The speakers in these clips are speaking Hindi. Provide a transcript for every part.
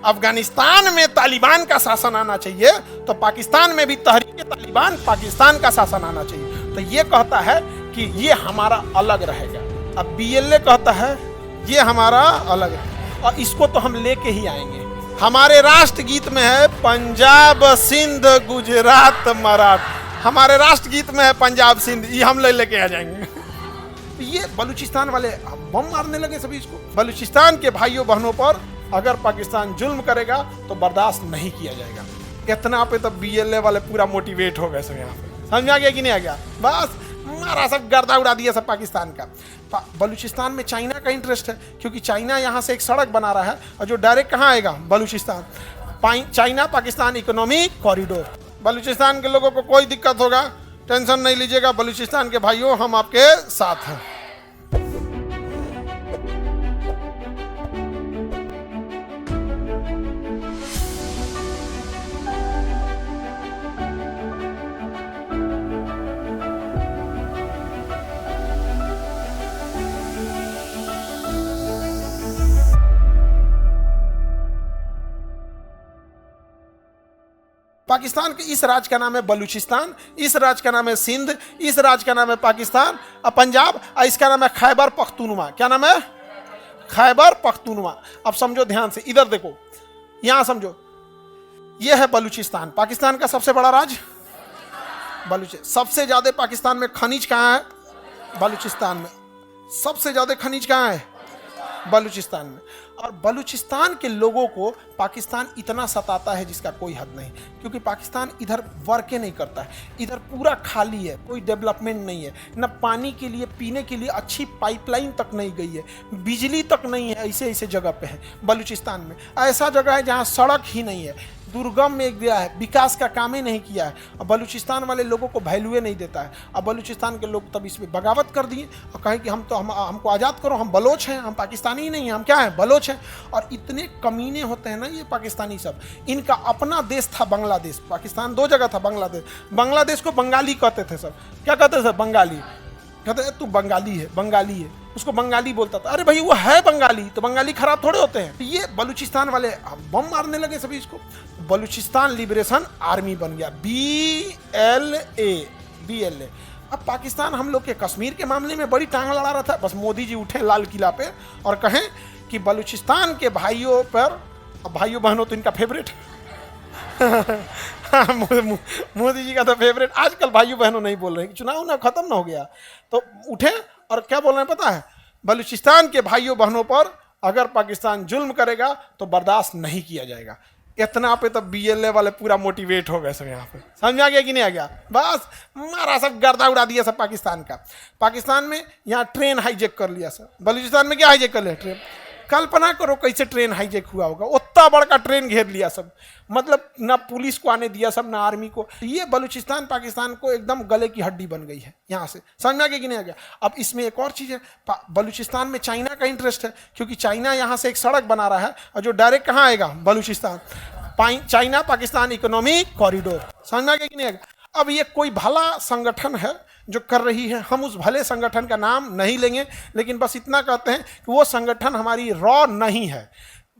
अफगानिस्तान में तालिबान का शासन आना चाहिए तो पाकिस्तान में भी तहरीक तालिबान पाकिस्तान का शासन आना चाहिए। तो ये कहता है कि ये हमारा अलग रहेगा। अब बीएलए कहता है ये हमारा अलग है, और इसको तो हम लेके ही आएंगे। हमारे राष्ट्रगीत में है पंजाब सिंध गुजरात मराठा, हमारे राष्ट्रगीत में है पंजाब सिंध, ये हम लेके आ जाएंगे। तो ये बलूचिस्तान वाले बम मारने लगे सभी इसको। बलूचिस्तान के भाइयों बहनों पर अगर पाकिस्तान जुल्म करेगा तो बर्दाश्त नहीं किया जाएगा। इतना पे तो बीएलए वाले पूरा मोटिवेट हो गए सब। यहाँ पे समझ आ गया कि नहीं आ गया? बस मारा सब गर्दा उड़ा दिया सब पाकिस्तान का। बलूचिस्तान में चाइना का इंटरेस्ट है, क्योंकि चाइना यहाँ से एक सड़क बना रहा है और जो डायरेक्ट कहाँ आएगा? Balochistan. China Pakistan economic corridor. Balochistan के लोगों को कोई दिक्कत होगा, टेंशन नहीं लीजिएगा, बलूचिस्तान के भाइयों हम आपके साथ हैं। पाकिस्तान के इस राज्य का नाम है बलूचिस्तान, इस राज्य का नाम है सिंध, इस राज्य का नाम है पाकिस्तान और पंजाब, और इसका नाम है खैबर पख्तूनवा। क्या नाम है? खैबर पख्तूनवा। अब समझो ध्यान से, इधर देखो, यहां समझो, यह है बलूचिस्तान, पाकिस्तान का सबसे बड़ा राज्य बलूचिस्तान। सबसे ज्यादा पाकिस्तान में खनिज कहाँ है? बलूचिस्तान में। सबसे ज्यादा खनिज कहाँ है? बलूचिस्तान में। और बलूचिस्तान के लोगों को पाकिस्तान इतना सताता है जिसका कोई हद नहीं, क्योंकि पाकिस्तान इधर वर्के नहीं करता है, इधर पूरा खाली है, कोई डेवलपमेंट नहीं है, न पानी के लिए पीने के लिए अच्छी पाइपलाइन तक नहीं गई है, बिजली तक नहीं है, ऐसे ऐसे जगह पे है बलूचिस्तान में। ऐसा जगह है जहाँ सड़क ही नहीं है, दुर्गम में गया है, विकास का काम ही नहीं किया है, और बलूचिस्तान वाले लोगों को वैल्यू नहीं देता है। अब बलूचिस्तान के लोग तब इस पर बगावत कर दिए और कहे कि हमको आज़ाद करो, हम बलोच हैं, हम पाकिस्तानी ही नहीं हैं, हम क्या हैं? बलोच हैं। और इतने कमीने होते हैं ना ये पाकिस्तानी सब। इनका अपना देश था बांग्लादेश, पाकिस्तान दो जगह था बांग्लादेश। बांग्लादेश को बंगाली कहते थे सब। क्या कहते थे? बंगाली। कहते तू बंगाली है, बंगाली है, उसको बंगाली बोलता था। अरे भाई वो है बंगाली, तो बंगाली खराब थोड़े होते हैं। तो ये बलूचिस्तान वाले बम मारने लगे सभी इसको। बलूचिस्तान लिबरेशन आर्मी बन गया, BLA। अब पाकिस्तान हम लोग के कश्मीर के मामले में बड़ी टांग लड़ा रहा था। बस मोदी जी उठे लाल किला पे और कहें कि बलूचिस्तान के भाइयों पर, भाइयों बहनों तो इनका फेवरेट मोदी जी का तो फेवरेट। आजकल भाइयों बहनों नहीं बोल रहे हैं, चुनाव ना खत्म ना हो गया तो उठे और क्या बोल रहे हैं पता है? बलूचिस्तान के भाइयों बहनों पर अगर पाकिस्तान जुल्म करेगा तो बर्दाश्त नहीं किया जाएगा। इतना पे तो बीएलए वाले पूरा मोटिवेट हो गए सब। यहाँ पे समझ आ गया कि नहीं आ गया? बस मारा सब गर्दा उड़ा दिया सब पाकिस्तान का। पाकिस्तान में यहाँ ट्रेन हाईजेक कर लिया सब। बलूचिस्तान में क्या हाईजेक कर लिया? ट्रेन। कल्पना करो कैसे ट्रेन हाईजेक हुआ होगा। उतना बड़का ट्रेन घेर लिया सब, मतलब ना पुलिस को आने दिया सब, ना आर्मी को। ये बलूचिस्तान पाकिस्तान को एकदम गले की हड्डी बन गई है यहाँ से। समझ आ गया कि नहीं आ गया? अब इसमें एक और चीज़ है, बलूचिस्तान में चाइना का इंटरेस्ट है, क्योंकि चाइना यहाँ से एक सड़क बना रहा है और जो डायरेक्ट कहाँ आएगा? Balochistan. China Pakistan economic corridor. समझ आ गया कि नहीं आ गया? अब ये कोई भला संगठन है जो कर रही है, हम उस भले संगठन का नाम नहीं लेंगे, लेकिन बस इतना कहते हैं कि वो संगठन हमारी रॉ नहीं है।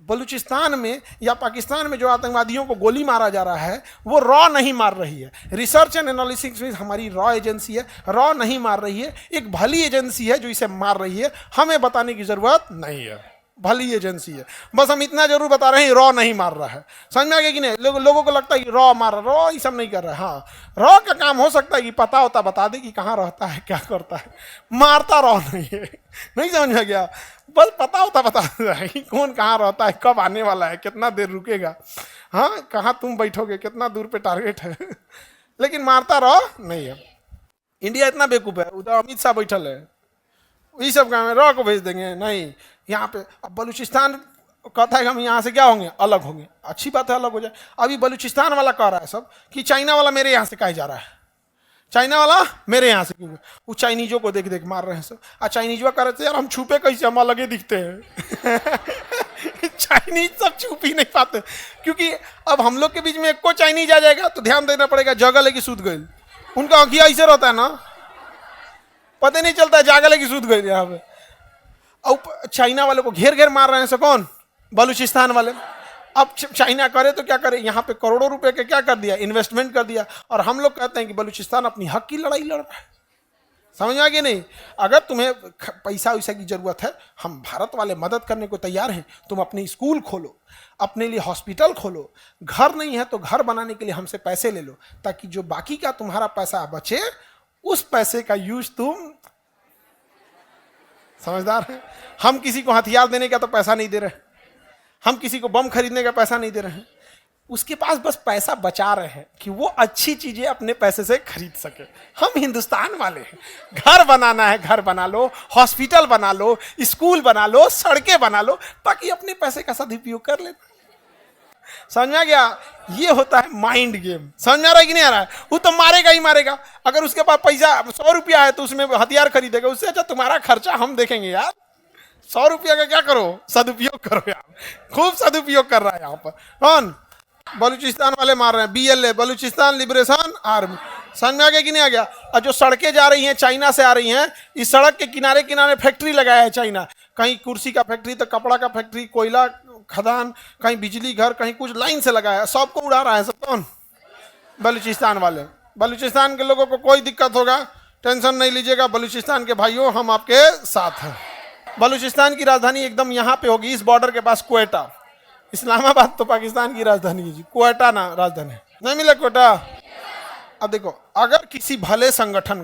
बलूचिस्तान में या पाकिस्तान में जो आतंकवादियों को गोली मारा जा रहा है वो रॉ नहीं मार रही है। रिसर्च एंड एनालिसिस में हमारी रॉ एजेंसी है, रॉ नहीं मार रही है, एक भली एजेंसी है जो इसे मार रही है। हमें बताने की जरूरत नहीं है, भली एजेंसी है। बस हम इतना जरूर बता रहे हैं रॉ नहीं मार रहा है। समझ में आ गया कि नहीं? लोगों को लगता है कि रॉ मार रहा, रॉ ये सब नहीं कर रहा है। हाँ, रॉ का काम हो सकता है कि पता होता बता दे कि कहाँ रहता है, क्या करता है, मारता रॉ नहीं है। नहीं समझ में गया? बस पता होता बता दे कि कौन कहाँ रहता है, कब आने वाला है, कितना देर रुकेगा, हाँ कहाँ तुम बैठोगे, कितना दूर पे टारगेट है, लेकिन मारता रॉ नहीं है। इंडिया इतना बेवकूफ़ है, उधर अमित शाह बैठल है, ये सब काम है, रॉ को भेज देंगे। नहीं, यहाँ पे अब बलूचिस्तान कहता है कि हम यहाँ से क्या होंगे? अलग होंगे। अच्छी बात है, अलग हो जाए। अभी बलूचिस्तान वाला कह रहा है सब कि चाइना वाला मेरे यहाँ से कहा जा रहा है, चाइना वाला मेरे यहाँ से क्यों? वो चाइनीजों को देख देख मार रहे हैं सब। और चाइनीजों कह रहे थे यार हम छुपे कैसे, हम अलगे दिखते हैं। चाइनीज सब छुप ही नहीं पाते, क्योंकि अब हम लोग के बीच में एक को चाइनीज आ जाएगा तो ध्यान देना पड़ेगा, जगह लेके सूद गए। उनका आँखिया ऐसे रहता है ना, पता नहीं चलता है, जागल लेके सूद गए यहाँ पे। और चाइना वाले को घेर घेर मार रहे हैं से कौन? बलूचिस्तान वाले। अब चाइना करे तो क्या करे, यहाँ पे करोड़ों रुपए के क्या कर दिया, इन्वेस्टमेंट कर दिया, और हम लोग कहते हैं कि बलूचिस्तान अपनी हक की लड़ाई लड़ रहा है। समझ आ गई नहीं? अगर तुम्हें पैसा वैसा की जरूरत है, हम भारत वाले मदद करने को तैयार हैं। तुम अपने स्कूल खोलो, अपने लिए हॉस्पिटल खोलो, घर नहीं है तो घर बनाने के लिए हमसे पैसे ले लो, ताकि जो बाकी का तुम्हारा पैसा बचे उस पैसे का यूज तुम, समझदार है। हम किसी को हथियार देने का तो पैसा नहीं दे रहे, हम किसी को बम खरीदने का पैसा नहीं दे रहे हैं, उसके पास बस पैसा बचा रहे हैं कि वो अच्छी चीजें अपने पैसे से खरीद सके। हम हिंदुस्तान वाले हैं, घर बनाना है घर बना लो, हॉस्पिटल बना लो, स्कूल बना लो, सड़कें बना लो, ताकि अपने पैसे का सदुपयोग कर ले। समझ में आ गया? ये होता है माइंड गेम। समझ में आ रहा है कि नहीं आ रहा है? वो तो मारेगा ही मारेगा। अगर उसके पास पैसा 100 रुपया है तो उसमें हथियार खरीदेगा, उससे अच्छा तुम्हारा खर्चा हम देखेंगे यार। 100 रुपया का क्या करो, सदुपयोग करो यार। खूब सदुपयोग कर रहा है यहाँ पर कौन, बलूचिस्तान वाले मार रहे हैं। BLA, Balochistan liberation army. समझ में आ गया कि नहीं आ गया? और जो सड़कें जा रही हैं चाइना से आ रही हैं, इस सड़क के किनारे किनारे फैक्ट्री लगाया है चाइना, कहीं कुर्सी का फैक्ट्री तो कपड़ा का फैक्ट्री, कोयला खदान, कहीं बिजली घर, कहीं कुछ लाइन से लगाया है, सबको उड़ा रहा है। सब कौन? बलूचिस्तान वाले। बलूचिस्तान के लोगों को कोई दिक्कत होगा टेंशन नहीं लीजिएगा, बलूचिस्तान के भाइयों हम आपके साथ हैं। बलूचिस्तान की राजधानी एकदम यहाँ पे होगी, इस बॉर्डर के पास क्वेटा। इस्लामाबाद तो पाकिस्तान की राजधानी है जी, क्वेटा ना राजधानी नहीं मिला क्वेटा। अब देखो, अगर किसी भले संगठन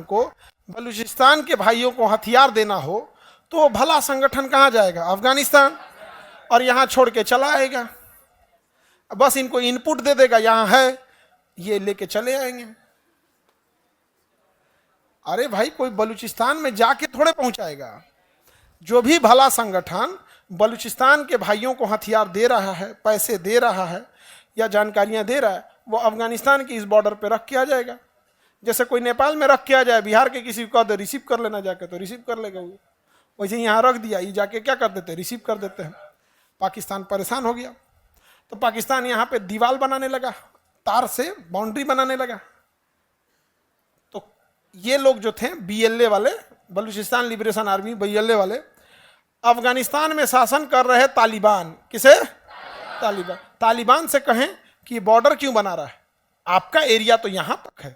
को बलूचिस्तान के भाइयों को हथियार देना हो तो वो भला संगठन कहाँ जाएगा? अफगानिस्तान। और यहाँ छोड़ के चला आएगा, बस इनको इनपुट दे देगा, यहाँ है, ये लेके चले आएंगे। अरे भाई, कोई बलूचिस्तान में जाके थोड़े पहुंचाएगा। जो भी भला संगठन बलूचिस्तान के भाइयों को हथियार दे रहा है, पैसे दे रहा है या जानकारियां दे रहा है, वो अफगानिस्तान की इस बॉर्डर पे रख के आ जाएगा। जैसे कोई नेपाल में रख के आ जाए, बिहार के किसी को रिसीव कर लेना जाके, तो रिसीव कर लेगा वो। वैसे यहाँ रख दिया, ये जाके क्या कर देते हैं, रिसीव कर देते हैं। पाकिस्तान परेशान हो गया, तो पाकिस्तान यहाँ पे दीवार बनाने लगा, तार से बाउंड्री बनाने लगा। तो ये लोग जो थे BLA वाले, बलूचिस्तान लिबरेशन आर्मी, BLA वाले, अफगानिस्तान में शासन कर रहे तालिबान। किसे? तालिबान से कहें कि बॉर्डर क्यों बना रहा है? आपका एरिया तो यहां तक है,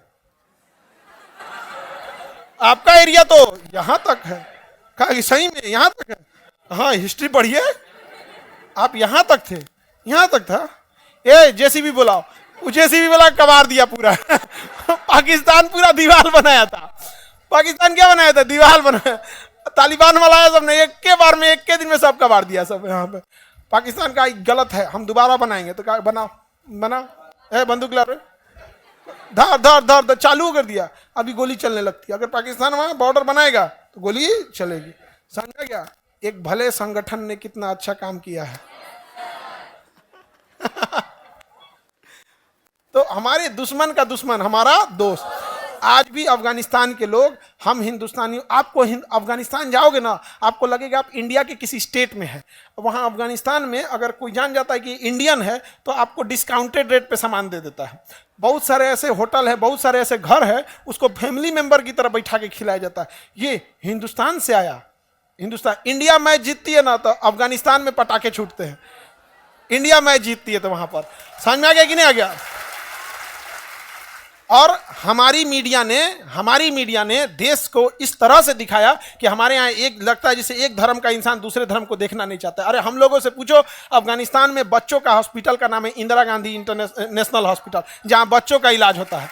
आपका एरिया तो यहां तक है। कहा सही में यहां तक है? हाँ, हिस्ट्री पढ़िए, आप यहां तक थे, यहां तक था। ए JCB बुलाओ, JCB वाला कबाड़ दिया पूरा पाकिस्तान पूरा दीवार बनाया था। पाकिस्तान क्या बनाया था? दीवार बनाया। तालिबान वाला है सबने एक के बार में, एक के दिन में सब कबाड़ दिया सब। यहाँ पे पाकिस्तान का गलत है, हम दोबारा बनाएंगे। तो क्या बनाओ, बंदूक ला रहे, धर धर धर धर चालू कर दिया, अभी गोली चलने लगती है। अगर पाकिस्तान वहां बॉर्डर बनाएगा तो गोली चलेगी। समझा क्या? एक भले संगठन ने कितना अच्छा काम किया है तो हमारे दुश्मन का दुश्मन हमारा दोस्त। आज भी अफगानिस्तान के लोग, हम हिंदुस्तानी, आपको अफगानिस्तान जाओगे ना, आपको लगेगा आप इंडिया के किसी स्टेट में है। वहाँ अफगानिस्तान में अगर कोई जान जाता है कि इंडियन है तो आपको डिस्काउंटेड रेट पे सामान दे देता है। बहुत सारे ऐसे होटल है, बहुत सारे ऐसे घर है, उसको फैमिली मेंबर की तरह बैठा के खिलाया जाता है। ये हिंदुस्तान से आया। हिंदुस्तान, इंडिया मैच जीतती है ना तो अफगानिस्तान में पटाखे छूटते हैं। इंडिया मैच जीतती है तो वहाँ पर। समझ में आ गया कि नहीं आ गया? और हमारी मीडिया ने देश को इस तरह से दिखाया कि हमारे यहाँ एक लगता है जैसे एक धर्म का इंसान दूसरे धर्म को देखना नहीं चाहता। अरे हम लोगों से पूछो, अफगानिस्तान में बच्चों का हॉस्पिटल का नाम है इंदिरा गांधी इंटरनेशनल हॉस्पिटल, जहाँ बच्चों का इलाज होता है।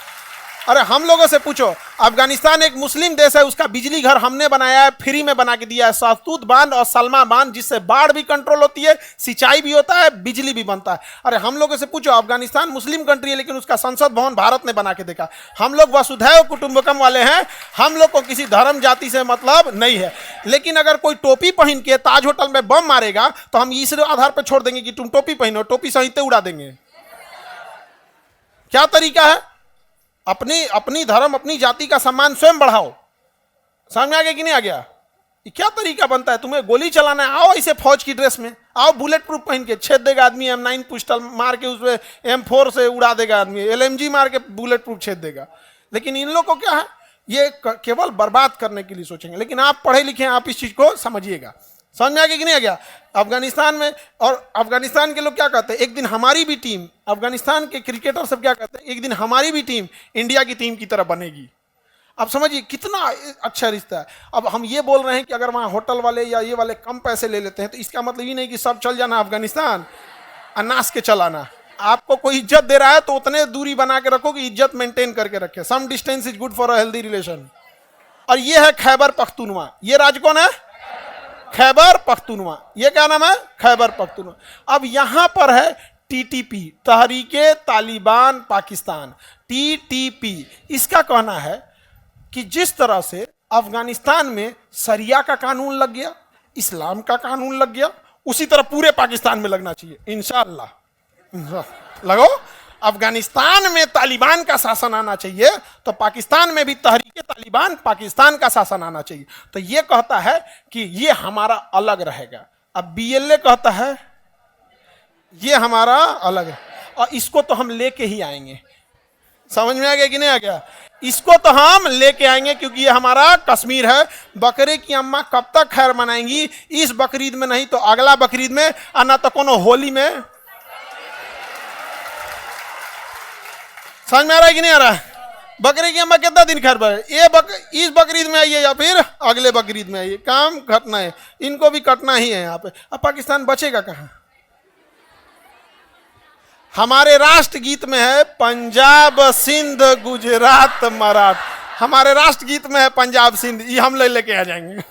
अरे हम लोगों से पूछो, अफगानिस्तान एक मुस्लिम देश है, उसका बिजली घर हमने बनाया है, फ्री में बना के दिया है, सहतूत बांध और सलमा बांध, जिससे बाढ़ भी कंट्रोल होती है, सिंचाई भी होता है, बिजली भी बनता है। अरे हम लोगों से पूछो, अफगानिस्तान मुस्लिम कंट्री है लेकिन उसका संसद भवन भारत ने बना के देखा। हम लोग वसुधैव कुटुंबकम वाले हैं, हम लोग को किसी धर्म जाति से मतलब नहीं है। लेकिन अगर कोई टोपी पहन के ताज होटल में बम मारेगा तो हम इस आधार पर छोड़ देंगे कि तुम टोपी पहनो, टोपी सहित उड़ा देंगे। क्या तरीका है? अपनी धर्म, अपनी जाति का सम्मान स्वयं बढ़ाओ। समझ में आ गया कि नहीं आ गया? ये क्या तरीका बनता है? तुम्हें गोली चलाना है, आओ ऐसे फौज की ड्रेस में, आओ बुलेट प्रूफ पहन के, छेद देगा आदमी, M9 पिस्टल मार के उसमें M4 से उड़ा देगा आदमी, LMG मार के बुलेट प्रूफ छेद देगा। लेकिन इन लोगों को क्या है, ये केवल बर्बाद करने के लिए सोचेंगे। लेकिन आप पढ़े लिखे हैं, आप इस चीज को समझिएगा। समझ में आ गया कि नहीं आ गया? अफगानिस्तान में, और अफगानिस्तान के लोग क्या कहते हैं, एक दिन हमारी भी टीम, अफगानिस्तान के क्रिकेटर सब क्या कहते हैं, एक दिन हमारी भी टीम इंडिया की टीम की तरह बनेगी। अब समझिए कितना अच्छा रिश्ता है। अब हम ये बोल रहे हैं कि अगर वहाँ होटल वाले या ये वाले कम पैसे ले लेते हैं तो इसका मतलब ये नहीं कि सब चल जाना अफगानिस्तान अनास के चलाना। आपको कोई इज्जत दे रहा है तो उतने दूरी बना के रखो कि इज्जत मेंटेन करके रखे। Some distance is good for a healthy relation. और ये है खैबर पख्तूनवा। ये राज्य कौन है? खैबर पख्तूनवा। ये क्या नाम है? खैबर पख्तूनवा। अब यहां पर है टीटीपी, तहरीके तालिबान पाकिस्तान, टीटीपी। इसका कहना है कि जिस तरह से अफगानिस्तान में शरिया का कानून लग गया, इस्लाम का कानून लग गया, उसी तरह पूरे पाकिस्तान में लगना चाहिए इंशाअल्लाह। लगो, अफगानिस्तान में तालिबान का शासन आना चाहिए तो पाकिस्तान में भी तहरीके तालिबान पाकिस्तान का शासन आना चाहिए। तो ये कहता है कि ये हमारा अलग रहेगा। अब बीएलए कहता है ये हमारा अलग है, और इसको तो हम लेके ही आएंगे। समझ में आ गया कि नहीं आ गया? इसको तो हम लेके आएंगे क्योंकि ये हमारा कश्मीर है। बकरे की अम्मा कब तक खैर मनाएंगी? इस बकरीद में नहीं तो अगला बकरीद में, और ना तो कोनो होली में। समझ में आ रहा है कि नहीं आ रहा है? बकरे की अम्मा कितना दिन खैर बने, इस बकरीद में आइए या फिर अगले बकरीद में आइए, काम घटना है, इनको भी कटना ही है यहाँ पे। अब पाकिस्तान बचेगा कहाँ? हमारे राष्ट्रगीत में है पंजाब सिंध गुजरात मराठा। हमारे राष्ट्रगीत में है पंजाब सिंध, ये हम लेके आ जाएंगे।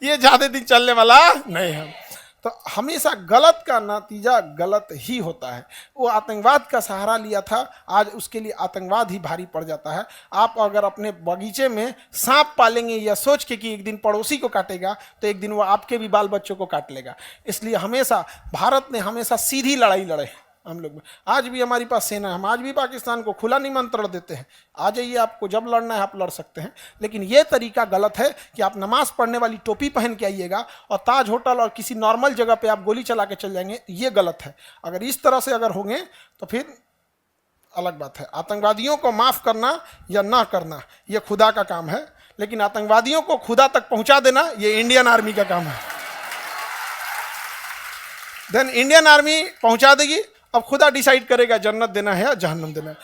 ये ज्यादा दिन चलने वाला नहीं है। तो हमेशा गलत का नतीजा गलत ही होता है। वो आतंकवाद का सहारा लिया था, आज उसके लिए आतंकवाद ही भारी पड़ जाता है। आप अगर अपने बगीचे में सांप पालेंगे या सोच के कि एक दिन पड़ोसी को काटेगा तो एक दिन वो आपके भी बाल बच्चों को काट लेगा। इसलिए हमेशा भारत ने हमेशा सीधी लड़ाई लड़े। हम लोग आज भी हमारी पास सेना है, हम आज भी पाकिस्तान को खुला निमंत्रण देते हैं, आ जाइए, आपको जब लड़ना है आप लड़ सकते हैं। लेकिन ये तरीका गलत है कि आप नमाज पढ़ने वाली टोपी पहन के आइएगा और ताज होटल और किसी नॉर्मल जगह पे आप गोली चला के चल जाएंगे, ये गलत है। अगर इस तरह से अगर होंगे तो फिर अलग बात है। आतंकवादियों को माफ़ करना या ना करना ये खुदा का काम है, लेकिन आतंकवादियों को खुदा तक पहुंचा देना ये इंडियन आर्मी का काम है। देन इंडियन आर्मी पहुंचा देगी, अब खुदा डिसाइड करेगा जन्नत देना है या जहन्नम देना है।